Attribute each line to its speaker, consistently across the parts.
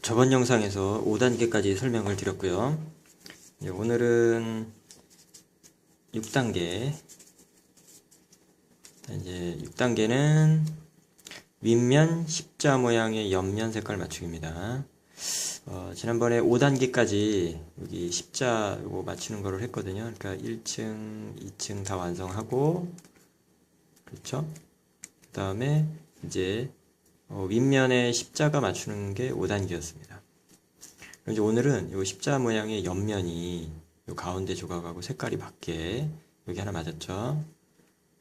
Speaker 1: 저번 영상에서 5단계까지 설명을 드렸고요. 오늘은 6단계. 이제 6단계는 윗면 십자 모양의 옆면 색깔 맞추기입니다. 지난번에 5단계까지 여기 십자 요거 맞추는 거를 했거든요. 그러니까 1층, 2층 다 완성하고, 그렇죠? 그 다음에 이제 윗면에 십자가 맞추는 게 5단계였습니다. 이제 오늘은 이 십자 모양의 옆면이 이 가운데 조각하고 색깔이 맞게, 여기 하나 맞았죠?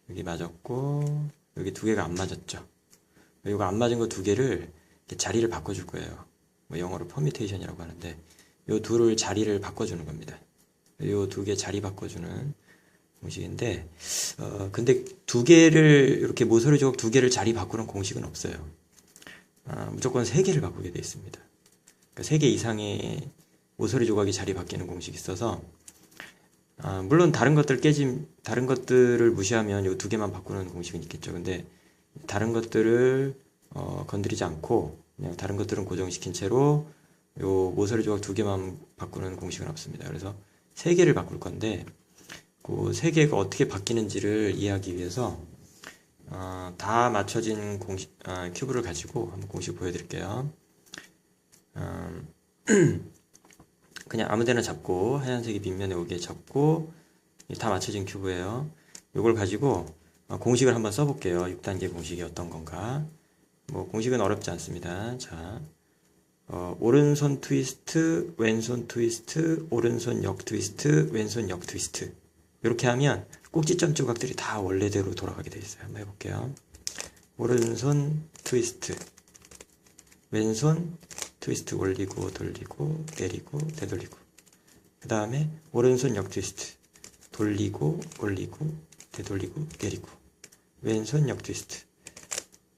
Speaker 1: 여기 맞았고, 여기 두 개가 안 맞았죠? 이거 안 맞은 거 두 개를 자리를 바꿔줄 거예요. 뭐 영어로 퍼뮤테이션이라고 하는데, 이 둘을 자리를 바꿔주는 겁니다. 이 두 개 자리 바꿔주는 공식인데, 근데 두 개를, 이렇게 모서리 조각 두 개를 자리 바꾸는 공식은 없어요. 무조건 세 개를 바꾸게 되어 있습니다. 그러니까 3개 이상의 모서리 조각이 자리 바뀌는 공식이 있어서, 물론 다른 것들을 무시하면 이 두 개만 바꾸는 공식은 있겠죠. 근데 다른 것들을 건드리지 않고 그냥 다른 것들은 고정시킨 채로 이 모서리 조각 두 개만 바꾸는 공식은 없습니다. 그래서 3개를 바꿀 건데 그 3개가 어떻게 바뀌는지를 이해하기 위해서 다 맞춰진 큐브를 가지고 한번 공식 보여드릴게요. 그냥 아무데나 잡고 하얀색이 밑면에 오게 잡고 다 맞춰진 큐브예요. 이걸 가지고 공식을 한번 써볼게요. 6단계 공식이 어떤 건가. 뭐 공식은 어렵지 않습니다. 자, 오른손 트위스트, 왼손 트위스트, 오른손 역 트위스트, 왼손 역 트위스트. 이렇게 하면 꼭지점 조각들이 다 원래대로 돌아가게 되어 있어요. 한번 해볼게요. 오른손 트위스트, 왼손 트위스트 올리고 돌리고 내리고 되돌리고, 그 다음에 오른손 역 트위스트 돌리고 올리고 되돌리고 내리고, 왼손 역 트위스트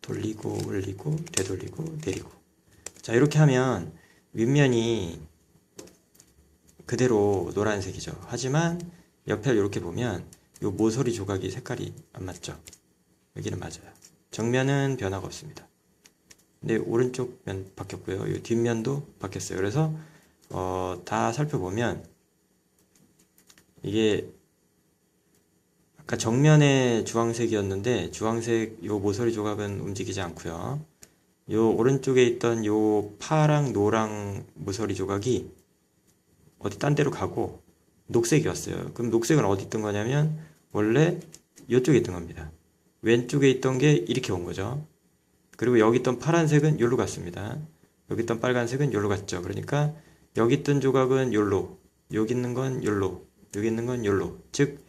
Speaker 1: 돌리고 올리고 되돌리고 내리고. 자, 이렇게 하면 윗면이 그대로 노란색이죠. 하지만 옆에 이렇게 보면 이 모서리 조각이 색깔이 안 맞죠. 여기는 맞아요. 정면은 변화가 없습니다. 근데 오른쪽 면 바뀌었고요. 이 뒷면도 바뀌었어요. 그래서 다 살펴보면 이게 아까 정면에 주황색이었는데 주황색 요 모서리 조각은 움직이지 않고요. 요 오른쪽에 있던 요 파랑 노랑 모서리 조각이 어디 딴 데로 가고 녹색이 왔어요. 그럼 녹색은 어디 있던 거냐면 원래 이쪽에 있던 겁니다. 왼쪽에 있던 게 이렇게 온 거죠. 그리고 여기 있던 파란색은 여기로 갔습니다. 여기 있던 빨간색은 여기로 갔죠. 그러니까 여기 있던 조각은 여기로, 여기 있는 건 여기로, 여기 있는 건 여기로. 즉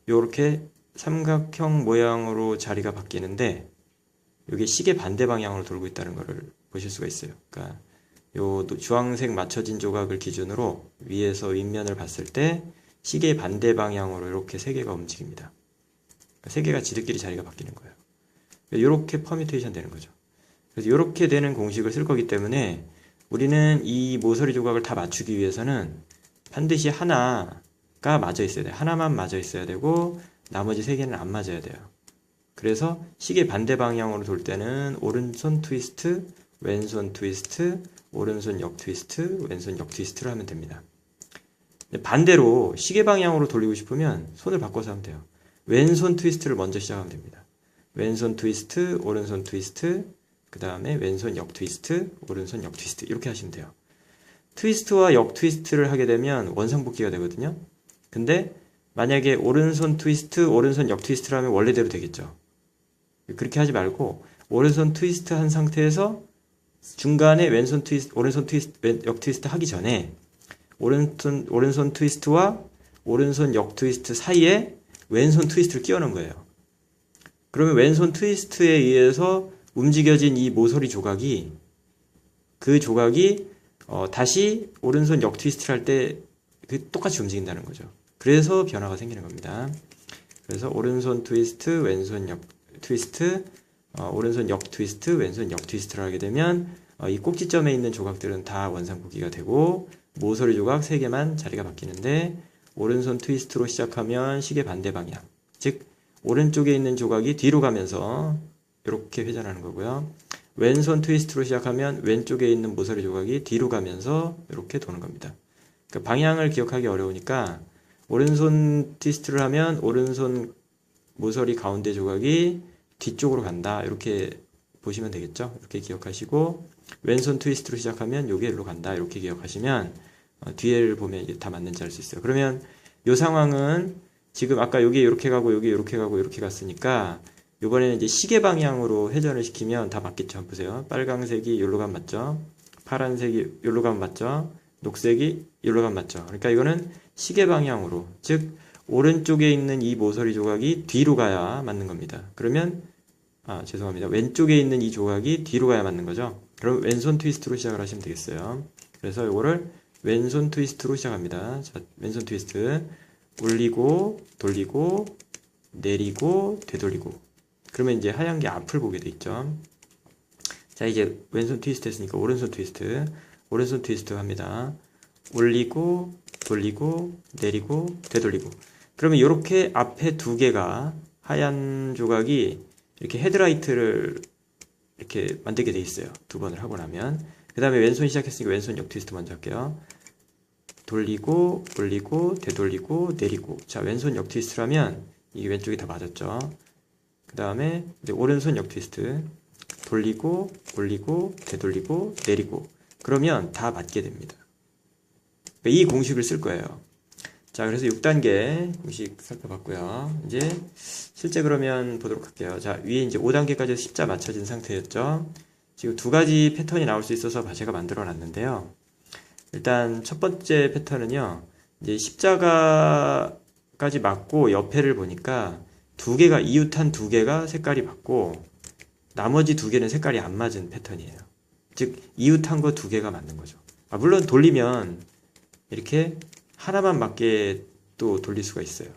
Speaker 1: 요렇게 삼각형 모양으로 자리가 바뀌는데 여기 시계 반대 방향으로 돌고 있다는 것을 보실 수가 있어요. 그러니까 요 주황색 맞춰진 조각을 기준으로 위에서 윗면을 봤을 때 시계 반대 방향으로 이렇게 3개가 움직입니다. 그러니까 3개가 지들끼리 자리가 바뀌는 거예요. 이렇게 퍼뮤테이션 되는 거죠. 그래서 이렇게 되는 공식을 쓸 거기 때문에 우리는 이 모서리 조각을 다 맞추기 위해서는 반드시 하나가 맞아 있어야 돼요. 하나만 맞아 있어야 되고 나머지 3개는 안 맞아야 돼요. 그래서 시계 반대 방향으로 돌 때는 오른손 트위스트, 왼손 트위스트, 오른손 역 트위스트, 왼손 역 트위스트를 하면 됩니다. 반대로 시계 방향으로 돌리고 싶으면 손을 바꿔서 하면 돼요. 왼손 트위스트를 먼저 시작하면 됩니다. 왼손 트위스트, 오른손 트위스트, 그 다음에 왼손 역 트위스트, 오른손 역 트위스트, 이렇게 하시면 돼요. 트위스트와 역 트위스트를 하게 되면 원상복귀가 되거든요. 근데 만약에 오른손 트위스트, 오른손 역 트위스트를 하면 원래대로 되겠죠. 그렇게 하지 말고 오른손 트위스트 한 상태에서 중간에 왼손 트위스트, 오른손 트위스트, 역 트위스트 하기 전에 오른손 트위스트와 오른손 역 트위스트 사이에 왼손 트위스트를 끼워 넣은 거예요. 그러면 왼손 트위스트에 의해서 움직여진 이 모서리 조각이, 그 조각이 다시 오른손 역 트위스트를 할 때 똑같이 움직인다는 거죠. 그래서 변화가 생기는 겁니다. 그래서 오른손 트위스트, 왼손 역 트위스트, 오른손 역 트위스트, 왼손 역 트위스트를 하게 되면 이 꼭지점에 있는 조각들은 다 원상복귀가 되고 모서리 조각 3개만 자리가 바뀌는데, 오른손 트위스트로 시작하면 시계 반대 방향, 즉 오른쪽에 있는 조각이 뒤로 가면서 이렇게 회전하는 거고요. 왼손 트위스트로 시작하면 왼쪽에 있는 모서리 조각이 뒤로 가면서 이렇게 도는 겁니다. 그러니까 방향을 기억하기 어려우니까 오른손 트위스트를 하면 오른손 모서리 가운데 조각이 뒤쪽으로 간다. 이렇게 보시면 되겠죠. 이렇게 기억하시고 왼손 트위스트로 시작하면 요게 일로 간다. 이렇게 기억하시면 뒤에를 보면 이제 다 맞는지 알 수 있어요. 그러면 요 상황은 지금 아까 여기 이렇게 가고 여기 이렇게 가고 이렇게 갔으니까 이번에는 이제 시계 방향으로 회전을 시키면 다 맞겠죠. 한번 보세요. 빨강색이 여기로 가면 맞죠. 파란색이 여기로 가면 맞죠. 녹색이 여기로 가면 맞죠. 그러니까 이거는 시계 방향으로, 즉 오른쪽에 있는 이 모서리 조각이 뒤로 가야 맞는 겁니다. 그러면 죄송합니다. 왼쪽에 있는 이 조각이 뒤로 가야 맞는 거죠. 그럼 왼손 트위스트로 시작을 하시면 되겠어요. 그래서 이거를 왼손 트위스트로 시작합니다. 자, 왼손 트위스트 올리고 돌리고 내리고 되돌리고. 그러면 이제 하얀 게 앞을 보게 돼 있죠. 자, 이제 왼손 트위스트 했으니까 오른손 트위스트. 오른손 트위스트 합니다. 올리고 돌리고 내리고 되돌리고. 그러면 이렇게 앞에 두 개가 하얀 조각이 이렇게 헤드라이트를 이렇게 만들게 돼 있어요. 두 번을 하고 나면. 그 다음에 왼손 시작했으니까 왼손 역 트위스트 먼저 할게요. 돌리고 올리고 되돌리고 내리고. 자, 왼손 역 트위스트를 하면 이게 왼쪽이 다 맞았죠. 그 다음에 이제 오른손 역 트위스트 돌리고 올리고 되돌리고 내리고. 그러면 다 맞게 됩니다. 이 공식을 쓸 거예요. 자, 그래서 6단계 공식 살펴봤고요. 이제 실제 그러면 보도록 할게요. 자, 위에 이제 5단계까지 십자 맞춰진 상태였죠. 지금 두 가지 패턴이 나올 수 있어서 제가 만들어 놨는데요. 일단 첫 번째 패턴은요. 이제 십자가까지 맞고 옆에를 보니까 두 개가 이웃한 두 개가 색깔이 맞고 나머지 두 개는 색깔이 안 맞은 패턴이에요. 즉 이웃한 거 두 개가 맞는 거죠. 물론 돌리면 이렇게 하나만 맞게 또 돌릴 수가 있어요.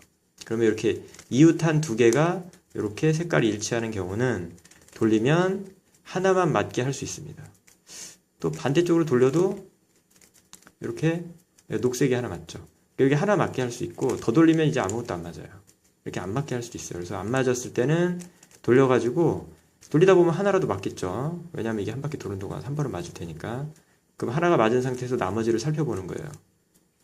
Speaker 1: 그러면 이렇게 이웃한 두 개가 이렇게 색깔이 일치하는 경우는 돌리면 하나만 맞게 할 수 있습니다. 또 반대쪽으로 돌려도 이렇게 녹색이 하나 맞죠. 여기 하나 맞게 할 수 있고 더 돌리면 이제 아무것도 안 맞아요. 이렇게 안 맞게 할 수도 있어요. 그래서 안 맞았을 때는 돌려가지고 돌리다 보면 하나라도 맞겠죠. 왜냐하면 이게 한 바퀴 도는 동안 한 번은 맞을 테니까. 그럼 하나가 맞은 상태에서 나머지를 살펴보는 거예요.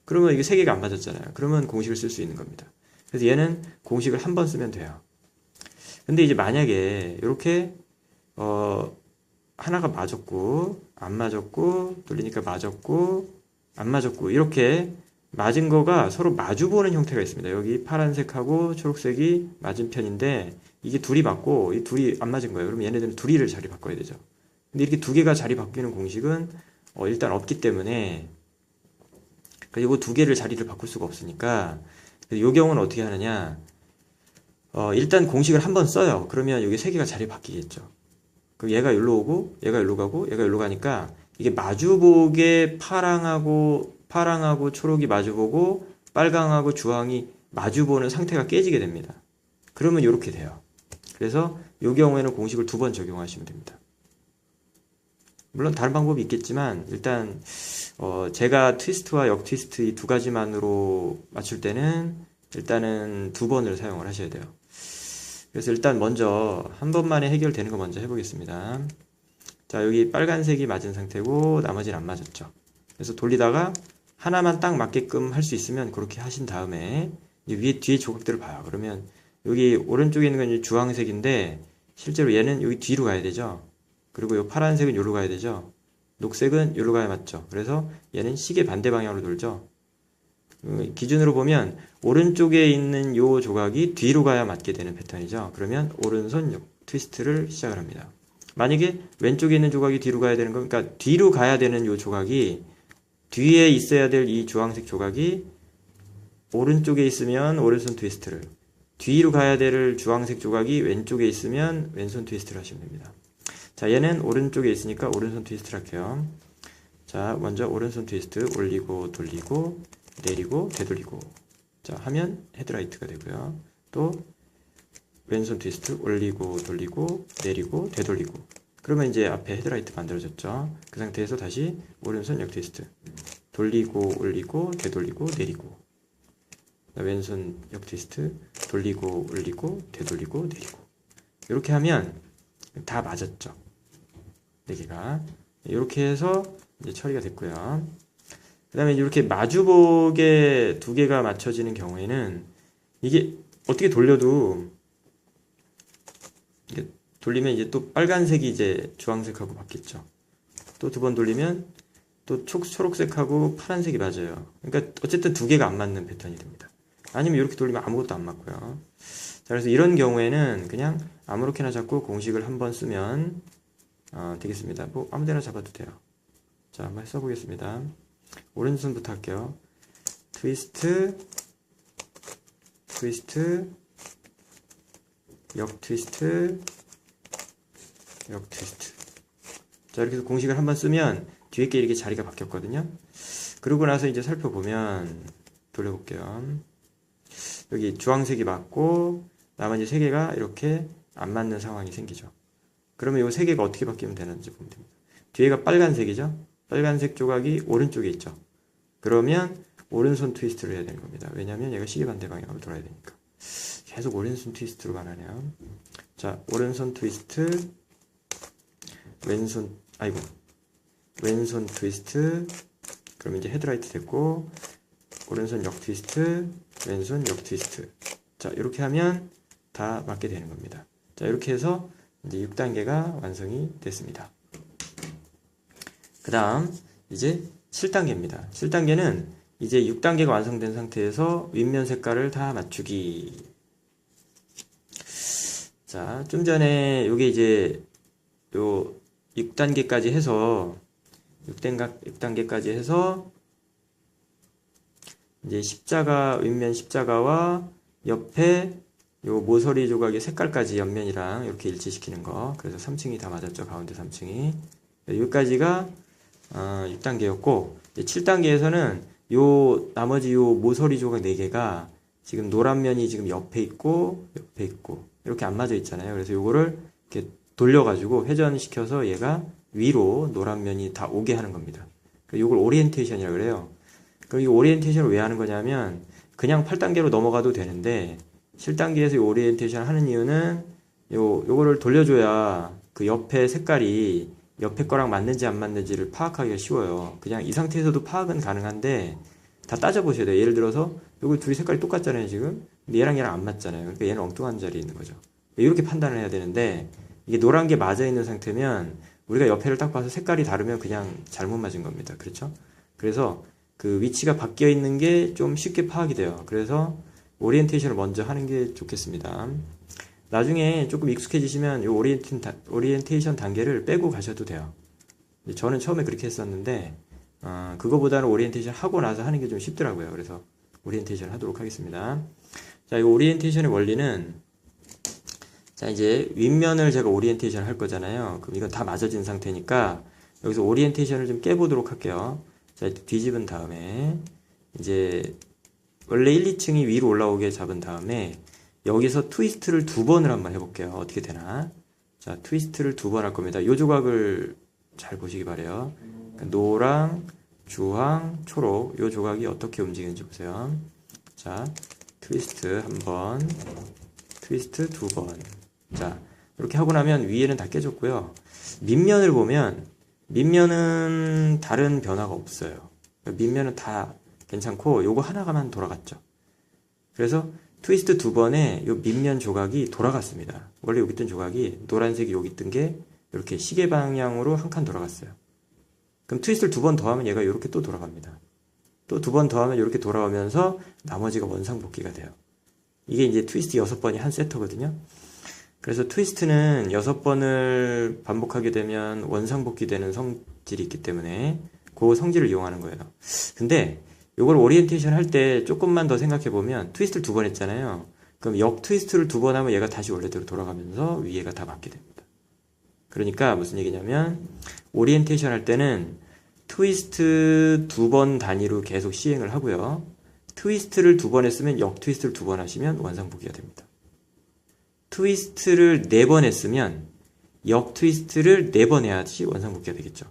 Speaker 1: 그러면 이게 세 개가 안 맞았잖아요. 그러면 공식을 쓸 수 있는 겁니다. 그래서 얘는 공식을 한 번 쓰면 돼요. 근데 이제 만약에 이렇게 하나가 맞았고 안 맞았고 돌리니까 맞았고 안 맞았고 이렇게 맞은 거가 서로 마주보는 형태가 있습니다. 여기 파란색하고 초록색이 맞은 편인데 이게 둘이 맞고 이 둘이 안 맞은 거예요. 그럼 얘네들은 둘이를 자리 바꿔야 되죠. 근데 이렇게 두 개가 자리 바뀌는 공식은 일단 없기 때문에 그리고 두 개를 자리를 바꿀 수가 없으니까 이 경우는 어떻게 하느냐, 일단 공식을 한번 써요. 그러면 여기 세 개가 자리 바뀌겠죠. 그럼 얘가 여기로 오고 얘가 여기로 가고 얘가 여기로 가니까 이게 마주보게 파랑하고 초록이 마주보고 빨강하고 주황이 마주보는 상태가 깨지게 됩니다. 그러면 이렇게 돼요. 그래서 이 경우에는 공식을 두 번 적용하시면 됩니다. 물론 다른 방법이 있겠지만 일단 제가 트위스트와 역 트위스트 이 두 가지만으로 맞출 때는 일단은 두 번을 사용을 하셔야 돼요. 그래서 일단 먼저 한 번만에 해결되는 거 먼저 해보겠습니다. 자, 여기 빨간색이 맞은 상태고 나머지는 안 맞았죠. 그래서 돌리다가 하나만 딱 맞게끔 할 수 있으면 그렇게 하신 다음에 뒤에 조각들을 봐요. 그러면 여기 오른쪽에 있는 건 이제 주황색인데 실제로 얘는 여기 뒤로 가야 되죠. 그리고 이 파란색은 여기로 가야 되죠. 녹색은 여기로 가야 맞죠. 그래서 얘는 시계 반대 방향으로 돌죠. 기준으로 보면 오른쪽에 있는 이 조각이 뒤로 가야 맞게 되는 패턴이죠. 그러면 오른손 트위스트를 시작을 합니다. 만약에 왼쪽에 있는 조각이 뒤로 가야 되는 거, 그러니까 뒤로 가야 되는 이 조각이 뒤에 있어야 될 이 주황색 조각이 오른쪽에 있으면 오른손 트위스트를, 뒤로 가야 될 주황색 조각이 왼쪽에 있으면 왼손 트위스트를 하시면 됩니다. 자, 얘는 오른쪽에 있으니까 오른손 트위스트를 할게요. 자, 먼저 오른손 트위스트 올리고 돌리고 내리고 되돌리고. 자, 하면 헤드라이트가 되고요. 또 왼손 트위스트 올리고 돌리고 내리고 되돌리고. 그러면 이제 앞에 헤드라이트 만들어졌죠. 그 상태에서 다시 오른손 역 트위스트 돌리고 올리고 되돌리고 내리고. 왼손 역 트위스트 돌리고 올리고 되돌리고 내리고. 이렇게 하면 다 맞았죠. 4개가. 이렇게 해서 이제 처리가 됐고요. 그 다음에 이렇게 마주보게 2개가 맞춰지는 경우에는 이게 어떻게 돌려도 이게 돌리면 이제 또 빨간색이 이제 주황색하고 바뀌었죠. 또 2번 돌리면 또 초록색하고 파란색이 맞아요. 그러니까 어쨌든 2개가 안 맞는 패턴이 됩니다. 아니면 이렇게 돌리면 아무것도 안 맞고요. 자, 그래서 이런 경우에는 그냥 아무렇게나 잡고 공식을 한번 쓰면 되겠습니다. 뭐 아무데나 잡아도 돼요. 자, 한번 써보겠습니다. 오른손부터 할게요. 트위스트, 트위스트, 역 트위스트, 역 트위스트. 자, 이렇게 해서 공식을 한번 쓰면 뒤에 게 이렇게 자리가 바뀌었거든요. 그러고 나서 이제 살펴보면 돌려볼게요. 여기 주황색이 맞고 나머지 3개가 이렇게 안 맞는 상황이 생기죠. 그러면 이 3개가 어떻게 바뀌면 되는지 보면 됩니다. 뒤에가 빨간색이죠. 빨간색 조각이 오른쪽에 있죠. 그러면 오른손 트위스트를 해야 되는 겁니다. 왜냐하면 얘가 시계 반대 방향으로 돌아야 되니까. 계속 오른손 트위스트로만 하네요. 자, 오른손 트위스트, 왼손 트위스트. 그럼 이제 헤드라이트 됐고, 오른손 역 트위스트, 왼손 역 트위스트. 자, 이렇게 하면 다 맞게 되는 겁니다. 자, 이렇게 해서 이제 6단계가 완성이 됐습니다. 그 다음 이제 7단계입니다. 7단계는 이제 6단계가 완성된 상태에서 윗면 색깔을 다 맞추기. 자, 좀 전에 요게 이제 요 6단계까지 해서 6단계까지 해서 이제 십자가, 윗면 십자가와 옆에 요 모서리 조각의 색깔까지 옆면이랑 이렇게 일치시키는 거. 그래서 3층이 다 맞았죠. 가운데 3층이. 여기까지가 6단계였고 7단계에서는 요 나머지 요 모서리 조각 4개가 지금 노란 면이 지금 옆에 있고 이렇게 안 맞아 있잖아요. 그래서 요거를 이렇게 돌려가지고 회전시켜서 얘가 위로 노란 면이 다 오게 하는 겁니다. 요걸 오리엔테이션이라고 그래요. 그럼 이 오리엔테이션을 왜 하는 거냐면 그냥 8단계로 넘어가도 되는데 7단계에서 이 오리엔테이션 하는 이유는 요거를 돌려줘야 그 옆에 색깔이 옆에 거랑 맞는지 안 맞는지를 파악하기가 쉬워요. 그냥 이 상태에서도 파악은 가능한데 다 따져보셔야 돼요. 예를 들어서 요거 둘이 색깔이 똑같잖아요 지금. 근데 얘랑 안 맞잖아요. 그러니까 얘는 엉뚱한 자리에 있는 거죠. 이렇게 판단을 해야 되는데 이게 노란 게 맞아 있는 상태면 우리가 옆에를 딱 봐서 색깔이 다르면 그냥 잘못 맞은 겁니다. 그렇죠? 그래서 그 위치가 바뀌어 있는 게 좀 쉽게 파악이 돼요. 그래서 오리엔테이션을 먼저 하는 게 좋겠습니다. 나중에 조금 익숙해지시면 이 오리엔테이션 단계를 빼고 가셔도 돼요. 저는 처음에 그렇게 했었는데 그거보다는 오리엔테이션 하고 나서 하는 게 좀 쉽더라고요. 그래서 오리엔테이션 하도록 하겠습니다. 자, 이 오리엔테이션의 원리는 자, 이제 윗면을 제가 오리엔테이션 할 거잖아요. 그럼 이건 다 맞아진 상태니까 여기서 오리엔테이션을 좀 깨보도록 할게요. 자, 뒤집은 다음에 이제 원래 1, 2층이 위로 올라오게 잡은 다음에 여기서 트위스트를 2번을 한번 해볼게요. 어떻게 되나? 자, 트위스트를 2번 할 겁니다. 이 조각을 잘 보시기 바래요. 그러니까 노랑, 주황, 초록 이 조각이 어떻게 움직이는지 보세요. 자, 트위스트 1번, 트위스트 2번. 자, 이렇게 하고 나면 위에는 다 깨졌고요. 밑면을 보면 밑면은 다른 변화가 없어요. 밑면은 다 괜찮고 요거 하나가만 돌아갔죠. 그래서 트위스트 2번에 요 밑면 조각이 돌아갔습니다. 원래 여기 있던 조각이 노란색이 여기 있던 게 이렇게 시계 방향으로 한 칸 돌아갔어요. 그럼 트위스트를 2번 더하면 얘가 이렇게 또 돌아갑니다. 또 2번 더하면 이렇게 돌아오면서 나머지가 원상복귀가 돼요. 이게 이제 트위스트 6번이 한 세트거든요. 그래서 트위스트는 6번을 반복하게 되면 원상복귀 되는 성질이 있기 때문에 그 성질을 이용하는 거예요. 근데 요걸 오리엔테이션 할 때 조금만 더 생각해보면 트위스트를 2번 했잖아요. 그럼 역 트위스트를 2번 하면 얘가 다시 원래대로 돌아가면서 위에가 다 맞게 됩니다. 그러니까 무슨 얘기냐면 오리엔테이션 할 때는 트위스트 2번 단위로 계속 시행을 하고요. 트위스트를 2번 했으면 역 트위스트를 2번 하시면 원상복귀가 됩니다. 트위스트를 4번 했으면 역 트위스트를 4번 해야지 원상복귀가 되겠죠.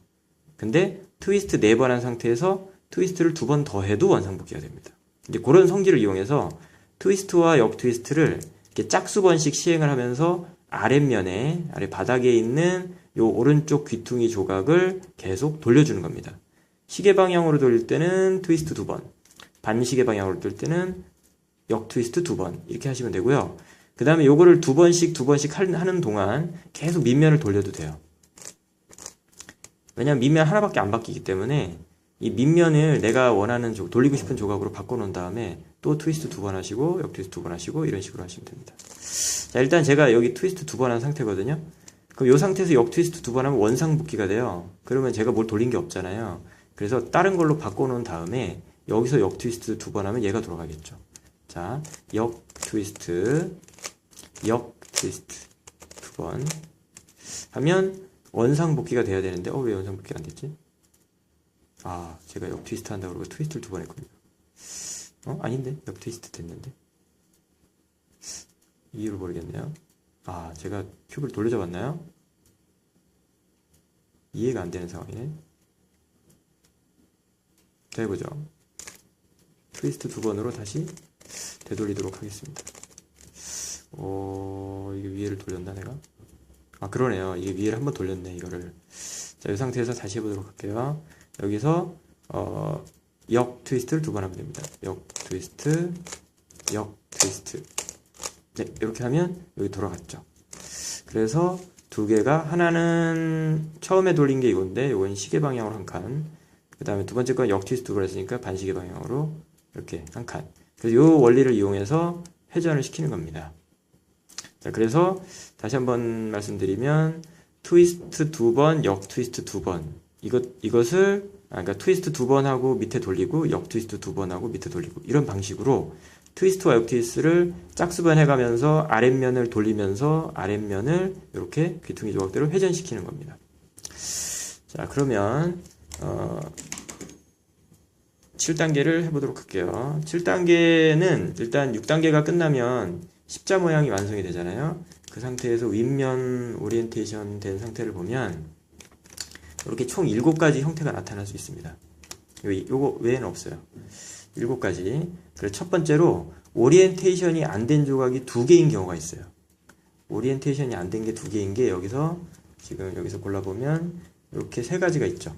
Speaker 1: 근데 트위스트 4번 한 상태에서 트위스트를 2번 더 해도 원상복귀가 됩니다. 이제 그런 성질을 이용해서 트위스트와 역 트위스트를 이렇게 짝수번씩 시행을 하면서 아랫면에, 아래 바닥에 있는 요 오른쪽 귀퉁이 조각을 계속 돌려주는 겁니다. 시계 방향으로 돌릴 때는 트위스트 2번, 반시계 방향으로 돌릴 때는 역 트위스트 2번 이렇게 하시면 되고요. 그 다음에 요거를 두 번씩 하는 동안 계속 밑면을 돌려도 돼요. 왜냐면 밑면 하나밖에 안 바뀌기 때문에 이 밑면을 내가 원하는 돌리고 싶은 조각으로 바꿔놓은 다음에 또 트위스트 2번 하시고 역 트위스트 2번 하시고 이런 식으로 하시면 됩니다. 자, 일단 제가 여기 트위스트 2번 한 상태거든요. 그럼 이 상태에서 역 트위스트 2번 하면 원상복귀가 돼요. 그러면 제가 뭘 돌린 게 없잖아요. 그래서 다른 걸로 바꿔놓은 다음에 여기서 역 트위스트 2번 하면 얘가 돌아가겠죠. 자, 역 트위스트 2번 하면 원상복귀가 돼야 되는데 왜 원상복귀가 안 됐지? 아, 제가 역 트위스트 한다고 그러고 트위스트를 2번 했거든요. 아닌데? 역 트위스트 됐는데? 이유를 모르겠네요. 아, 제가 큐브를 돌려잡았나요? 이해가 안 되는 상황이네. 자, 해보죠. 트위스트 2번으로 다시 되돌리도록 하겠습니다. 이게 위에를 돌렸나, 내가? 아, 그러네요. 이게 위에를 한번 돌렸네, 이거를. 자, 이 상태에서 다시 해보도록 할게요. 여기서, 역 트위스트를 2번 하면 됩니다. 역 트위스트. 네, 이렇게 하면 여기 돌아갔죠. 그래서 두 개가, 하나는 처음에 돌린 게 이건데, 이건 시계 방향으로 한 칸. 그 다음에 두 번째 건 역 트위스트 2번 했으니까 반시계 방향으로 이렇게 한 칸. 그래서 이 원리를 이용해서 회전을 시키는 겁니다. 자, 그래서 다시 한번 말씀드리면 트위스트 2번, 역 트위스트 2번 그러니까 트위스트 2번 하고 밑에 돌리고 역 트위스트 2번 하고 밑에 돌리고 이런 방식으로 트위스트와 역 트위스트를 짝수변 해가면서 아랫면을 돌리면서 아랫면을 이렇게 귀퉁이 조각대로 회전시키는 겁니다. 자, 그러면 7단계를 해보도록 할게요. 7단계는 일단 6단계가 끝나면 십자 모양이 완성이 되잖아요. 그 상태에서 윗면 오리엔테이션 된 상태를 보면 이렇게 총 7가지 형태가 나타날 수 있습니다. 요거 외에는 없어요. 7가지. 그래서 첫 번째로 오리엔테이션이 안 된 조각이 2개인 경우가 있어요. 오리엔테이션이 안 된 게 2개인 게 지금 여기서 골라보면 이렇게 3가지가 있죠.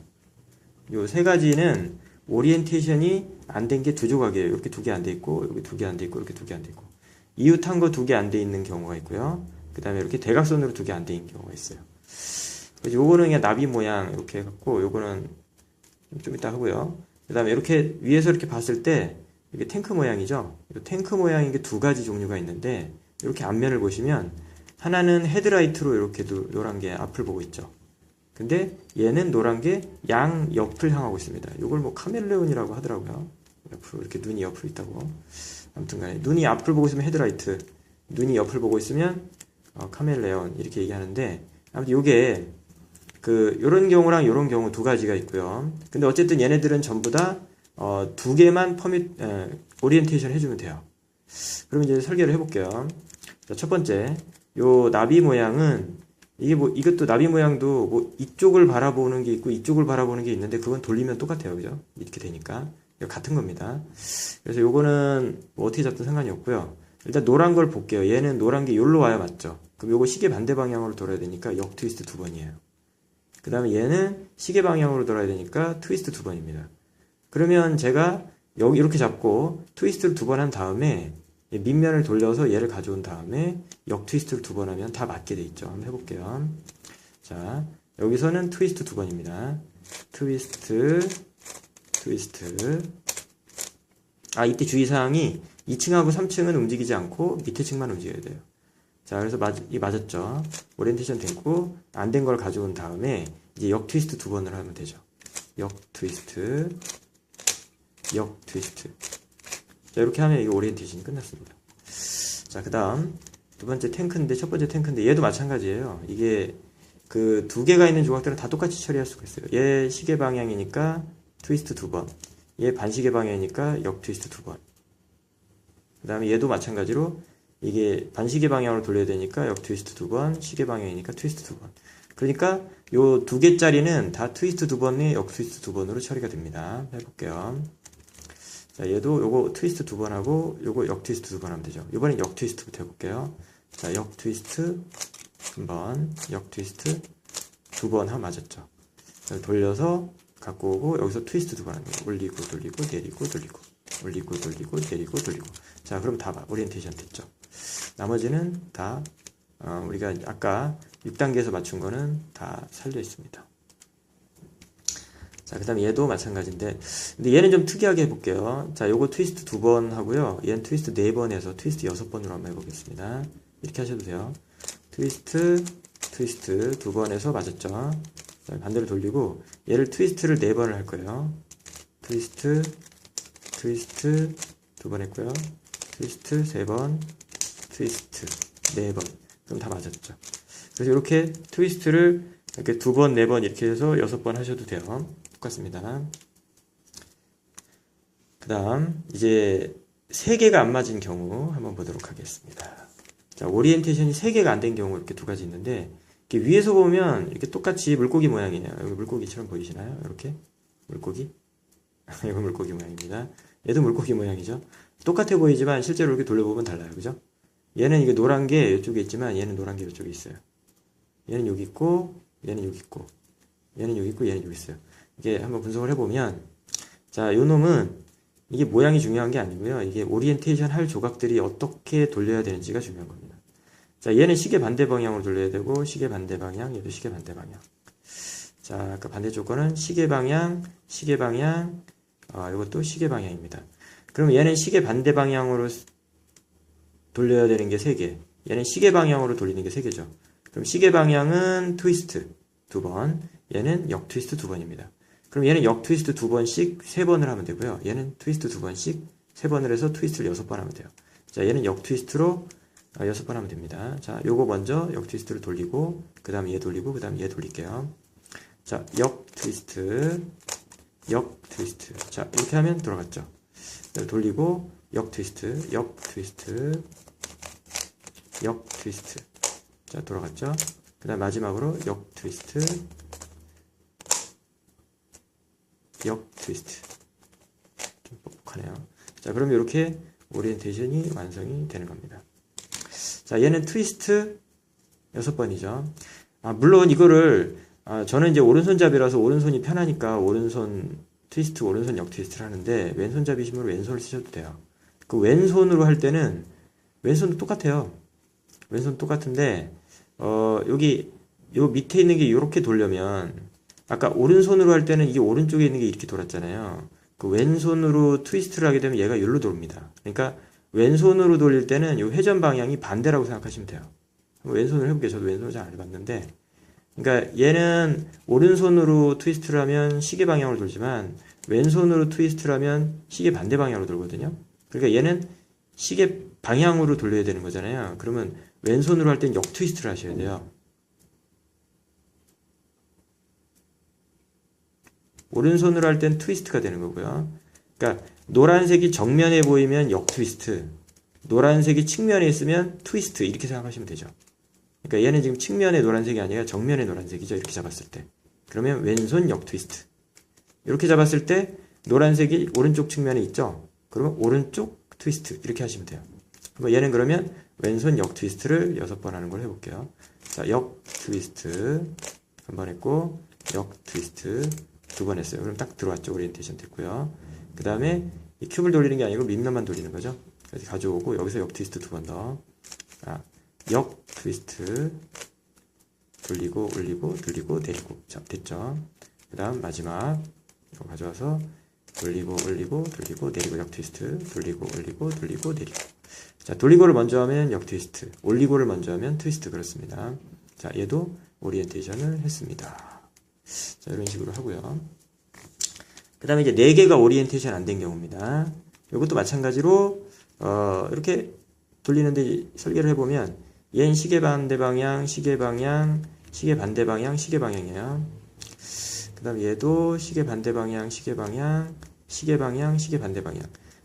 Speaker 1: 요 3가지는 오리엔테이션이 안 된 게 2조각이에요. 이렇게 2개 안 돼 있고, 여기 2개 안 돼 있고, 이렇게 2개 안 돼 있고. 이웃한 거 2개 안 돼 있는 경우가 있고요. 그 다음에 이렇게 대각선으로 2개 안 돼 있는 경우가 있어요. 그래서 요거는 그냥 나비 모양 이렇게 해갖고, 요거는 좀 이따 하고요. 그 다음에 이렇게 위에서 이렇게 봤을 때, 이게 탱크 모양이죠. 탱크 모양인 게 2가지 종류가 있는데, 이렇게 앞면을 보시면, 하나는 헤드라이트로 이렇게 노란 게 앞을 보고 있죠. 근데 얘는 노란 게 양 옆을 향하고 있습니다. 이걸 뭐 카멜레온이라고 하더라고요. 옆으로 이렇게 눈이 옆으로 있다고. 아무튼 간에 눈이 앞을 보고 있으면 헤드라이트, 눈이 옆을 보고 있으면 카멜레온 이렇게 얘기하는데, 아무튼 요게 요런 경우랑 요런 경우 2가지가 있고요. 근데 어쨌든 얘네들은 전부 다 2개만 오리엔테이션 해주면 돼요. 그럼 이제 설계를 해볼게요. 자, 첫 번째, 요 나비 모양은 이것도 나비 모양도 이쪽을 바라보는 게 있고 이쪽을 바라보는 게 있는데 그건 돌리면 똑같아요. 그죠? 이렇게 되니까. 같은 겁니다. 그래서 요거는 어떻게 잡든 상관이 없고요. 일단 노란 걸 볼게요. 얘는 노란 게 여기로 와야 맞죠? 그럼 요거 시계 반대 방향으로 돌아야 되니까 역 트위스트 2번이에요. 그 다음에 얘는 시계 방향으로 돌아야 되니까 트위스트 2번입니다. 그러면 제가 여기 이렇게 잡고 트위스트를 2번 한 다음에 밑면을 돌려서 얘를 가져온 다음에 역 트위스트를 2번 하면 다 맞게 돼 있죠. 한번 해볼게요. 자, 여기서는 트위스트 2번입니다. 트위스트. 이때 주의사항이 2층하고 3층은 움직이지 않고 밑에 층만 움직여야 돼요. 자, 그래서 맞았죠. 오리엔테이션 됐고, 안 된 걸 가져온 다음에 이제 역 트위스트 2번을 하면 되죠. 역 트위스트. 자, 이렇게 하면 이게 오리엔테이션이 끝났습니다. 자, 그 다음 두 번째 탱크인데, 첫 번째 탱크인데 얘도 마찬가지예요. 이게 2개가 있는 조각들은 다 똑같이 처리할 수가 있어요. 얘 시계 방향이니까 트위스트 2번, 얘 반시계 방향이니까 역 트위스트 2번. 그 다음에 얘도 마찬가지로 이게 반시계 방향으로 돌려야 되니까 역 트위스트 2번, 시계 방향이니까 트위스트 2번. 그러니까 요 2개짜리는 다 트위스트 2번이 역 트위스트 2번으로 처리가 됩니다. 해볼게요. 자, 얘도 요거 트위스트 2번 하고 요거 역 트위스트 2번 하면 되죠. 이번엔 역 트위스트부터 해볼게요. 자, 역 트위스트 한번, 역 트위스트 두 번 하면 맞았죠. 돌려서 갖고 오고 여기서 트위스트 두 번 하는 거예요. 올리고 돌리고 내리고 돌리고 올리고 돌리고 내리고 돌리고. 자, 그럼 다 오리엔테이션 됐죠. 나머지는 다 우리가 아까 6단계에서 맞춘 거는 다 살려 있습니다. 자, 그 다음에 얘도 마찬가지인데, 근데 얘는 좀 특이하게 해볼게요. 자, 요거 트위스트 두 번 하고요. 얘는 트위스트 4번 해서 트위스트 6번으로 한번 해보겠습니다. 이렇게 하셔도 돼요. 트위스트 두 번 해서 맞았죠. 자, 반대로 돌리고, 얘를 트위스트를 4번을 할 거예요. 트위스트 두 번 했고요. 트위스트 3번, 트위스트 4번. 그럼 다 맞았죠. 그래서 이렇게 트위스트를 이렇게 2번, 4번 이렇게 해서 6번 하셔도 돼요. 똑같습니다. 그 다음 이제 3개가 안 맞은 경우 한번 보도록 하겠습니다. 자, 오리엔테이션이 3개가 안 된 경우 이렇게 두 가지 있는데, 이렇게 위에서 보면 이렇게 똑같이 물고기 모양이에요. 여기 물고기처럼 보이시나요? 이렇게 물고기. 이거 물고기 모양입니다. 얘도 물고기 모양이죠. 똑같아 보이지만 실제로 이렇게 돌려보면 달라요. 그죠? 얘는 이게 노란 게 이쪽에 있지만 얘는 노란 게 이쪽에 있어요. 얘는 여기 있고 얘는 여기 있고 얘는 여기 있고 얘는 여기 있어요. 이게 한번 분석을 해보면, 자, 요 놈은 이게 모양이 중요한 게 아니고요. 이게 오리엔테이션 할 조각들이 어떻게 돌려야 되는지가 중요한 겁니다. 자, 얘는 시계 반대 방향으로 돌려야 되고, 시계 반대 방향, 얘도 시계 반대 방향. 자, 아까 반대쪽 거는 시계 방향, 이것도 시계 방향입니다. 그럼 얘는 시계 반대 방향으로 돌려야 되는 게 3개. 얘는 시계 방향으로 돌리는 게 3개죠. 그럼 시계 방향은 트위스트 2번, 얘는 역 트위스트 2번입니다. 그럼 얘는 역 트위스트 2번씩 3번을 하면 되고요. 얘는 트위스트 2번씩 3번을 해서 트위스트를 6번 하면 돼요. 자, 얘는 역 트위스트로 6번 하면 됩니다. 자, 요거 먼저 역 트위스트를 돌리고, 그 다음에 얘 돌리고, 그 다음에 얘 돌릴게요. 자, 역 트위스트. 자, 이렇게 하면 돌아갔죠. 돌리고, 역 트위스트. 자, 돌아갔죠. 그 다음 마지막으로 역 트위스트. 좀 뻑뻑하네요. 자, 그럼 이렇게 오리엔테이션이 완성이 되는 겁니다. 자, 얘는 트위스트 6번이죠. 물론 이거를, 저는 이제 오른손잡이라서 오른손이 편하니까 오른손 트위스트, 오른손 역 트위스트를 하는데, 왼손잡이시면 왼손을 쓰셔도 돼요. 그 왼손으로 할 때는, 왼손도 똑같아요. 왼손 똑같은데, 여기, 요 밑에 있는 게 이렇게 돌려면, 아까 오른손으로 할 때는 이게 오른쪽에 있는 게 이렇게 돌았잖아요. 그 왼손으로 트위스트를 하게 되면 얘가 여기로 돕니다. 그러니까 왼손으로 돌릴 때는 이 회전 방향이 반대라고 생각하시면 돼요. 한번 왼손으로 해볼게요. 저도 왼손을 잘 안 해봤는데. 그러니까 얘는 오른손으로 트위스트를 하면 시계 방향으로 돌지만 왼손으로 트위스트를 하면 시계 반대 방향으로 돌거든요. 그러니까 얘는 시계 방향으로 돌려야 되는 거잖아요. 그러면 왼손으로 할 땐 역 트위스트를 하셔야 돼요. 오른손으로 할 땐 트위스트가 되는 거고요. 그러니까 노란색이 정면에 보이면 역 트위스트, 노란색이 측면에 있으면 트위스트, 이렇게 생각하시면 되죠. 그러니까 얘는 지금 측면에 노란색이 아니라 정면에 노란색이죠. 이렇게 잡았을 때. 그러면 왼손 역 트위스트. 이렇게 잡았을 때 노란색이 오른쪽 측면에 있죠. 그러면 오른쪽 트위스트, 이렇게 하시면 돼요. 얘는 그러면 왼손 역 트위스트를 6번 하는 걸 해볼게요. 자, 역 트위스트 한 번 했고, 역 트위스트 2번 했어요. 그럼 딱 들어왔죠. 오리엔테이션 됐고요. 그 다음에 이 큐브를 돌리는 게 아니고 밑면만 돌리는 거죠. 그래서 가져오고 여기서 역 트위스트 2번 더. 역 트위스트 돌리고 올리고 돌리고 내리고. 자, 됐죠. 그 다음 마지막 이거 가져와서 돌리고 올리고 돌리고 내리고 역 트위스트 돌리고 올리고 돌리고 내리고. 자, 돌리고를 먼저 하면 역 트위스트, 올리고를 먼저 하면 트위스트. 그렇습니다. 자, 얘도 오리엔테이션을 했습니다. 자, 이런 식으로 하고요. 그 다음에 이제 4개가 오리엔테이션 안 된 경우입니다. 이것도 마찬가지로 이렇게 돌리는데 설계를 해보면 얘는 시계 반대 방향, 시계 방향, 시계 반대 방향, 시계 방향이에요. 그 다음에 얘도 시계 반대 방향, 시계 방향, 시계 방향, 시계 반대 방향.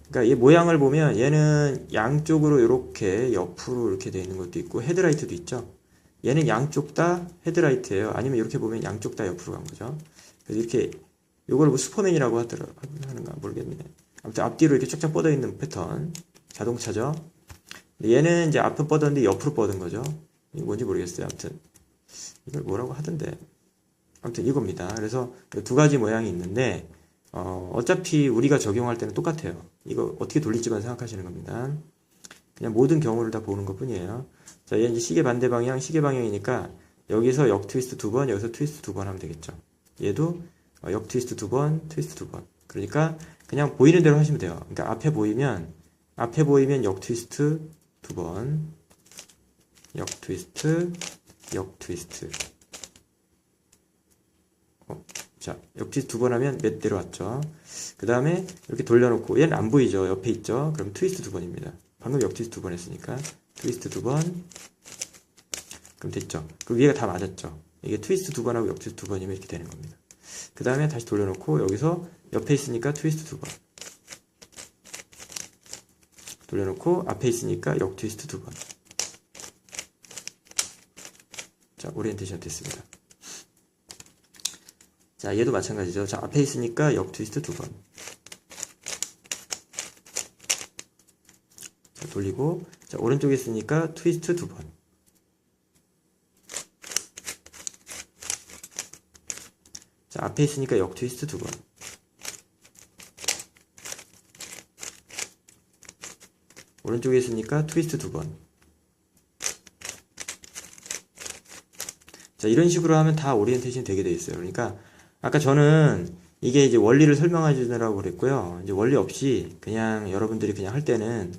Speaker 1: 그러니까 얘 모양을 보면 얘는 양쪽으로 이렇게 옆으로 이렇게 되어 있는 것도 있고 헤드라이트도 있죠. 얘는 양쪽 다 헤드라이트예요. 아니면 이렇게 보면 양쪽 다 옆으로 간 거죠. 그래서 이렇게 이걸 뭐 슈퍼맨이라고 하는가 모르겠네. 아무튼 앞뒤로 이렇게 쫙쫙 뻗어 있는 패턴, 자동차죠. 얘는 이제 앞은 뻗었는데 옆으로 뻗은 거죠. 이게 뭔지 모르겠어요. 아무튼 이걸 뭐라고 하던데. 아무튼 이겁니다. 그래서 두 가지 모양이 있는데 어차피 우리가 적용할 때는 똑같아요. 이거 어떻게 돌릴지만 생각하시는 겁니다. 그냥 모든 경우를 다 보는 것 뿐이에요. 자, 얘 이제 시계 반대 방향, 시계 방향이니까 여기서 역 트위스트 두 번, 여기서 트위스트 두 번 하면 되겠죠. 얘도 역 트위스트 두 번, 트위스트 두 번. 그러니까 그냥 보이는 대로 하시면 돼요. 그러니까 앞에 보이면 역 트위스트 두 번, 역 트위스트, 역 트위스트. 자, 역 트위스트 두 번 하면 몇 대로 왔죠. 그 다음에 이렇게 돌려놓고 얘는 안 보이죠. 옆에 있죠. 그럼 트위스트 두 번입니다. 방금 역 트위스트 두 번 했으니까 트위스트 두 번. 그럼 됐죠. 그럼 위에가 다 맞았죠. 이게 트위스트 두 번하고 역 트위스트 두 번이면 이렇게 되는 겁니다. 그 다음에 다시 돌려놓고 여기서 옆에 있으니까 트위스트 두 번. 돌려놓고 앞에 있으니까 역 트위스트 두 번. 자, 오리엔테이션 됐습니다. 자, 얘도 마찬가지죠. 자, 앞에 있으니까 역 트위스트 두 번. 자, 돌리고, 자, 오른쪽에 있으니까 트위스트 두 번. 자, 앞에 있으니까 역 트위스트 두 번. 오른쪽에 있으니까 트위스트 두 번. 자, 이런 식으로 하면 다 오리엔테이션이 되게 돼 있어요. 그러니까 아까 저는 이게 이제 원리를 설명해 주느라고 그랬고요. 이제 원리 없이 그냥 여러분들이 그냥 할 때는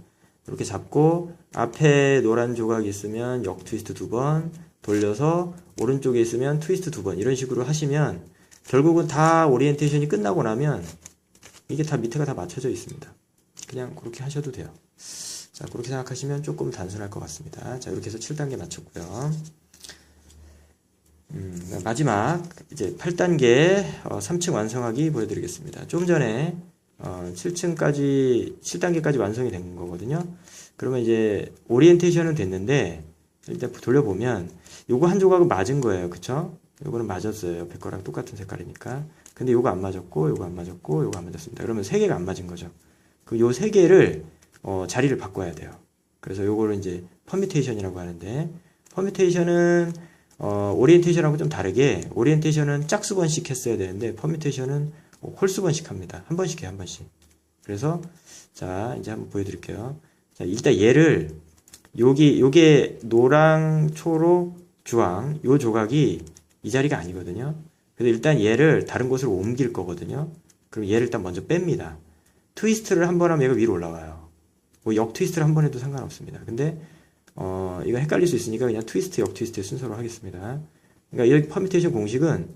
Speaker 1: 이렇게 잡고 앞에 노란 조각이 있으면 역 트위스트 두 번, 돌려서 오른쪽에 있으면 트위스트 두 번, 이런 식으로 하시면 결국은 다 오리엔테이션이 끝나고 나면 이게 다 밑에가 다 맞춰져 있습니다. 그냥 그렇게 하셔도 돼요. 자, 그렇게 생각하시면 조금 단순할 것 같습니다. 자, 이렇게 해서 7단계 마쳤고요. 마지막 이제 8단계 3층 완성하기 보여드리겠습니다. 좀 전에 7단계까지 완성이 된 거거든요. 그러면 이제 오리엔테이션은 됐는데 일단 돌려보면 요거 한 조각은 맞은 거예요. 그쵸? 요거는 맞았어요. 옆에 거랑 똑같은 색깔이니까. 근데 요거 안 맞았고, 요거 안 맞았고, 요거 안 맞았습니다. 그러면 세 개가 안 맞은 거죠. 그 요 세 개를 자리를 바꿔야 돼요. 그래서 요거를 이제 퍼뮤테이션이라고 하는데, 퍼뮤테이션은 오리엔테이션하고 좀 다르게 오리엔테이션은 짝수번씩 했어야 되는데 퍼뮤테이션은 홀수번씩 합니다. 한 번씩 해요, 한 번씩. 그래서 자, 이제 한번 보여드릴게요. 자, 일단 얘를 요게 노랑, 초록, 주황 요 조각이 이 자리가 아니거든요. 그래서 일단 얘를 다른 곳으로 옮길 거거든요. 그럼 얘를 일단 먼저 뺍니다. 트위스트를 한 번 하면 얘가 위로 올라와요. 뭐 역 트위스트를 한 번 해도 상관없습니다. 근데 이거 헷갈릴 수 있으니까 그냥 트위스트, 역 트위스트 순서로 하겠습니다. 그러니까 이 퍼뮤테이션 공식은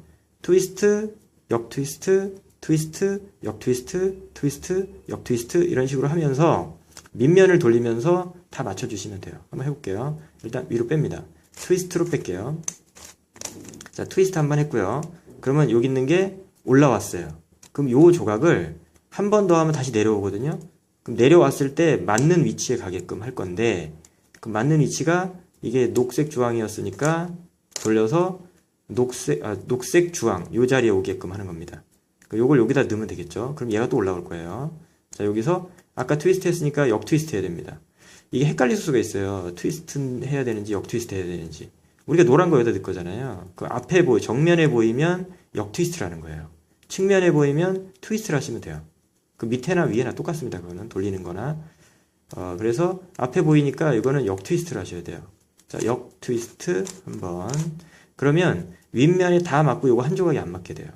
Speaker 1: 트위스트, 역 트위스트, 트위스트, 역 트위스트, 트위스트, 역 트위스트 이런 식으로 하면서 밑면을 돌리면서 다 맞춰주시면 돼요. 한번 해볼게요. 일단 위로 뺍니다. 트위스트로 뺄게요. 자, 트위스트 한 번 했고요. 그러면 여기 있는 게 올라왔어요. 그럼 요 조각을 한 번 더 하면 다시 내려오거든요. 그럼 내려왔을 때 맞는 위치에 가게끔 할 건데 그 맞는 위치가 이게 녹색 주황이었으니까 돌려서 녹색 주황 요 자리에 오게끔 하는 겁니다. 요걸 여기다 넣으면 되겠죠. 그럼 얘가 또 올라올 거예요. 자, 여기서 아까 트위스트 했으니까 역 트위스트 해야 됩니다. 이게 헷갈릴 수가 있어요. 트위스트 해야 되는지 역 트위스트 해야 되는지. 우리가 노란 거 여기다 넣을 거잖아요. 그 앞에 정면에 보이면 역 트위스트라는 거예요. 측면에 보이면 트위스트를 하시면 돼요. 그 밑에나 위에나 똑같습니다. 그거는 돌리는 거나. 그래서 앞에 보이니까 이거는 역 트위스트를 하셔야 돼요. 자, 역 트위스트 한번. 그러면 윗면에 다 맞고 요거 한 조각이 안 맞게 돼요.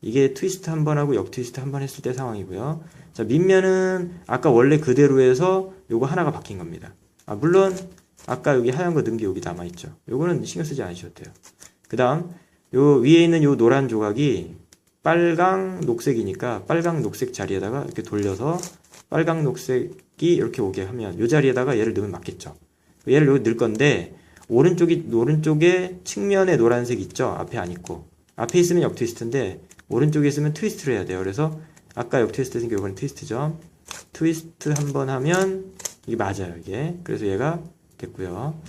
Speaker 1: 이게 트위스트 한 번 하고 역 트위스트 한 번 했을 때 상황이고요. 자, 밑면은 아까 원래 그대로 해서 요거 하나가 바뀐 겁니다. 물론 아까 여기 하얀 거 넣은 게 여기 남아있죠. 요거는 신경 쓰지 않으셔도 돼요. 그 다음 요 위에 있는 요 노란 조각이 빨강 녹색이니까 빨강 녹색 자리에다가 이렇게 돌려서 빨강 녹색이 이렇게 오게 하면 요 자리에다가 얘를 넣으면 맞겠죠. 얘를 여기 넣을 건데 오른쪽에 측면에 노란색 있죠. 앞에 안 있고 앞에 있으면 역 트위스트인데 오른쪽에 있으면 트위스트를 해야 돼요. 그래서 아까 역 트위스트 했으니까 이거는 트위스트죠. 트위스트 한번 하면 이게 맞아요. 이게 그래서 얘가 됐고요.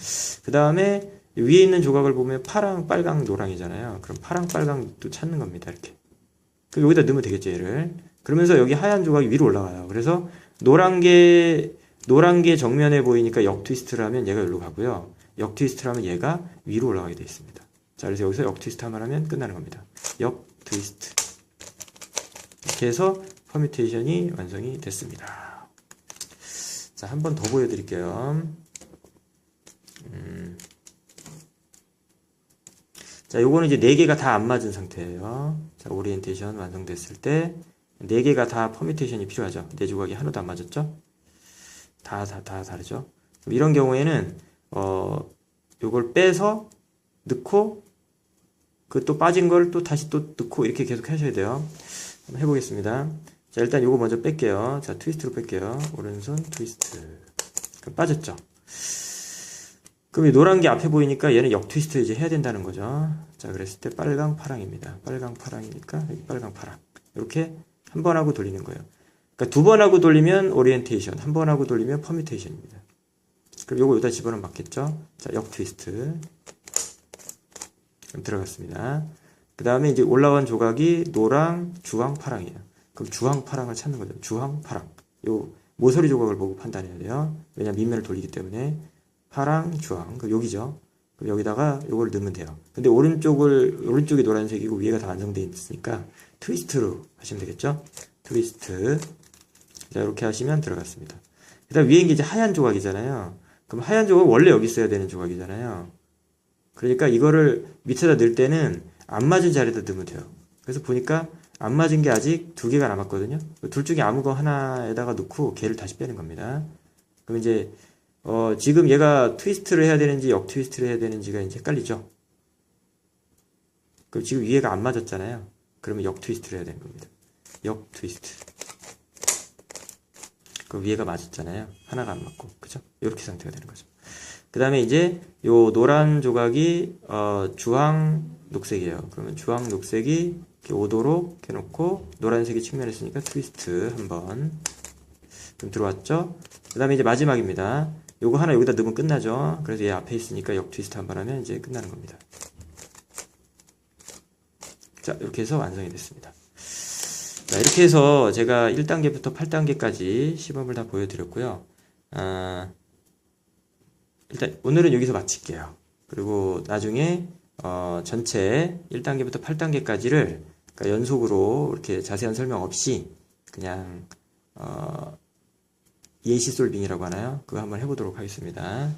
Speaker 1: 그 다음에 위에 있는 조각을 보면 파랑, 빨강, 노랑이잖아요. 그럼 파랑, 빨강도 찾는 겁니다. 이렇게. 그럼 여기다 넣으면 되겠죠, 얘를. 그러면서 여기 하얀 조각이 위로 올라와요. 그래서 노란 게 정면에 보이니까 역 트위스트를 하면 얘가 여기로 가고요. 역 트위스트를 하면 얘가 위로 올라가게 되어 있습니다. 자, 그래서 여기서 역 트위스트 한번 하면 끝나는 겁니다. 역 트위스트. 이렇게 해서 퍼뮤테이션이 완성이 됐습니다. 자, 한 번 더 보여드릴게요. 자, 요거는 이제 4개가 다 안 맞은 상태예요. 자, 오리엔테이션 완성됐을 때 4개가 다 퍼뮤테이션이 필요하죠. 4조각이 하나도 안 맞았죠? 다 다르죠? 그럼 이런 경우에는 요걸 빼서 넣고 그 또 빠진 걸 또 다시 또 넣고 이렇게 계속 하셔야 돼요. 한번 해보겠습니다. 자, 일단 요거 먼저 뺄게요. 자, 트위스트로 뺄게요. 오른손 트위스트. 그럼 빠졌죠? 그럼 이 노란 게 앞에 보이니까 얘는 역 트위스트 이제 해야 된다는 거죠. 자, 그랬을 때 빨강, 파랑입니다. 빨강, 파랑이니까 여기 빨강, 파랑. 이렇게 한 번 하고 돌리는 거예요. 그러니까 2번 하고 돌리면 오리엔테이션, 한 번 하고 돌리면 퍼뮤테이션입니다. 그럼 요거 여기다 집어넣으면 맞겠죠? 자, 역 트위스트. 들어갔습니다. 그 다음에 이제 올라온 조각이 노랑, 주황, 파랑이에요. 그럼 주황, 파랑을 찾는 거죠. 주황, 파랑. 요 모서리 조각을 보고 판단해야 돼요. 왜냐면 밑면을 돌리기 때문에. 파랑, 주황. 그럼 여기죠. 그럼 여기다가 요걸 넣으면 돼요. 근데 오른쪽이 노란색이고 위에가 다 완성되어 있으니까 트위스트로 하시면 되겠죠? 트위스트. 자, 이렇게 하시면 들어갔습니다. 그 다음 위에 이제 하얀 조각이잖아요. 그럼 하얀 조각 원래 여기 있어야 되는 조각이잖아요. 그러니까 이거를 밑에다 넣을 때는 안 맞은 자리에다 넣으면 돼요. 그래서 보니까 안 맞은 게 아직 2개가 남았거든요. 둘 중에 아무 거 하나에다가 넣고 걔를 다시 빼는 겁니다. 그럼 이제 지금 얘가 트위스트를 해야 되는지 역 트위스트를 해야 되는지가 이제 헷갈리죠. 그럼 지금 위에가 안 맞았잖아요. 그러면 역 트위스트를 해야 되는 겁니다. 역 트위스트. 그럼 위에가 맞았잖아요. 하나가 안 맞고, 그죠? 이렇게 상태가 되는 거죠. 그 다음에 이제 요 노란 조각이 주황 녹색이에요. 그러면 주황 녹색이 이렇게 오도록 해놓고 노란색이 측면에 있으니까 트위스트 한번. 그럼 들어왔죠? 그 다음에 이제 마지막입니다. 요거 하나 여기다 넣으면 끝나죠. 그래서 얘 앞에 있으니까 역 트위스트 한번 하면 이제 끝나는 겁니다. 자, 이렇게 해서 완성이 됐습니다. 자, 이렇게 해서 제가 1단계부터 8단계까지 시범을 다 보여드렸고요. 일단 오늘은 여기서 마칠게요. 그리고 나중에 전체 1단계부터 8단계까지를 그러니까 연속으로 이렇게 자세한 설명 없이 그냥 예시 솔빙이라고 하나요? 그거 한번 해보도록 하겠습니다.